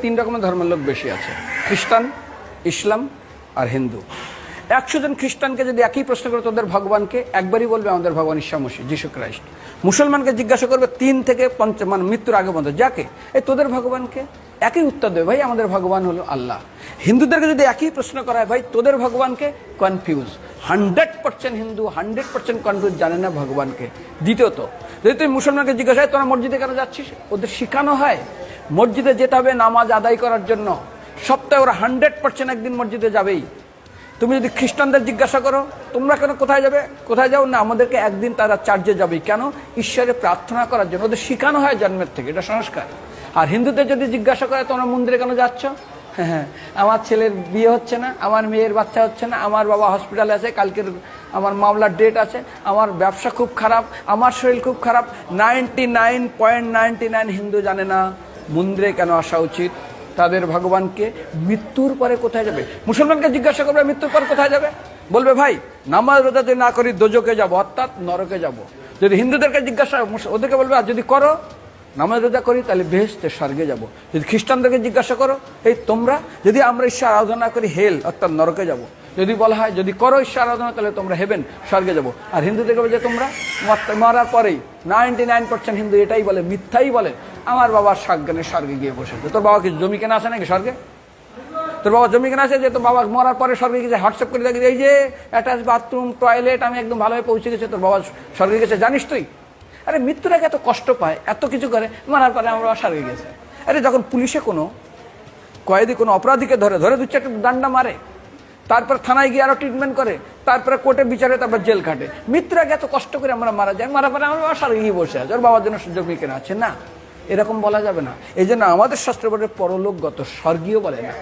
তিন রকমের ধর্মের লোক বেশি আছে, খ্রিস্টান, ইসলাম আর হিন্দু। 100 জন খ্রিস্টানকে যদি একই প্রশ্ন করে তোদের ভগবানকে, একবারই বলবে আমাদের ভগবান ঈসা মসিহ, যিশু খ্রাইস্ট। মুসলমানকে জিজ্ঞাসা করবে 3 থেকে 5 মানে মৃত্যুর আগে পর্যন্ত, যাকে এই তোদের ভগবানকে, একই উত্তর দেবে, ভাই আমাদের ভগবান হলো আল্লাহ। হিন্দুদেরকে যদি একই প্রশ্ন করা হয়, ভাই তোদের ভগবানকে, কনফিউজ। 100% হিন্দু 100% কনফিউজ, জানে না ভগবানকে। দ্বিতীয়ত, যদি তুই মুসলমানকে জিজ্ঞাসা হয় তোরা মসজিদে কেন যাচ্ছিস, ওদের শেখানো হয় মসজিদে যেতে হবে নামাজ আদায় করার জন্য। সপ্তাহে ওরা 100% একদিন মসজিদে যাবেই। তুমি যদি খ্রিস্টানদের জিজ্ঞাসা করো তোমরা কেন কোথায় যাবে, কোথায় যাও না, আমাদেরকে একদিন তারা চার্চে যাবে। কেন? ঈশ্বরে প্রার্থনা করার জন্য। ওদের শেখানো হয় জন্মের থেকে, এটা সংস্কার। আর হিন্দুদের যদি জিজ্ঞাসা করে তোমরা মন্দিরে কেন যাচ্ছ, হ্যাঁ আমার ছেলের বিয়ে হচ্ছে না, আমার মেয়ের বাচ্চা হচ্ছে না, আমার বাবা হসপিটালে আছে, কালকের আমার মামলার ডেট আছে, আমার ব্যবসা খুব খারাপ, আমার শরীর খুব খারাপ। 99.99 হিন্দু জানে না মন্দিরে কেন আসা উচিত, তাদের ভগবানকে মৃত্যুর পরে কোথায় যাবে। মুসলমানকে জিজ্ঞাসা করবে মৃত্যুর পর কোথায় যাবে, বলবে ভাই নামাজ রোজা যদি না করি দোজকে যাব, অর্থাৎ নরকে যাব। যদি হিন্দুদেরকে জিজ্ঞাসা, ওদেরকে বলবে আর যদি করো নামাজ রোজা করি তাহলে বেহেশতে স্বর্গে যাব। যদি খ্রিস্টানদেরকে জিজ্ঞাসা করো, এই তোমরা যদি আমরা ঈশ্বর আরাধনা করি হেল অর্থাৎ নরকে যাব। যদি বলা হয় যদি করো ঈশ্বর আরাধনা তাহলে তোমরা হেবেন স্বর্গে যাব। আর হিন্দুদেরকে বলে যে তোমরা মরার পরেই 99% হিন্দু এটাই বলে, মিথ্যাই বলে, আমার বাবার সজ্ঞানে স্বর্গে গিয়ে বসেছে। তোর বাবা কি জমি কেনা আছে নাকি স্বর্গে? তোর বাবা জমি কেনা আছে যে তোর বাবা মরার পরে স্বর্গে গেছে হোয়াটসঅ্যাপ করে দেখি এই যে অ্যাটাচ বাথরুম টয়লেট আমি একদম ভালোভাবে পৌঁছে গেছে, তোর বাবা স্বর্গে গেছে জানিস তুই? আরে মৃত্যুর আগে এত কষ্ট পায়, এত কিছু করে, মারার পরে আমার বাবা স্বর্গে গেছে। আরে যখন পুলিশে কোনো কয়েদি কোনো অপরাধীকে ধরে 2-4 ডান্ডা মারে, তারপর থানায় গিয়ে আরো ট্রিটমেন্ট করে, তারপরে কোর্টে বিচারে, তারপর জেল খাটে, মৃত্যুর আগে এত কষ্ট করে আমরা মারা যাই, মারা পরে আমার বাবা স্বর্গে গিয়ে বসে আছে, ওর বাবার জন্য জমি কেনা আছে না, এরকম বলা যাবে না। এই জন্য আমাদের শাস্ত্র বলে পরলোকগত, স্বর্গীয় বলে না।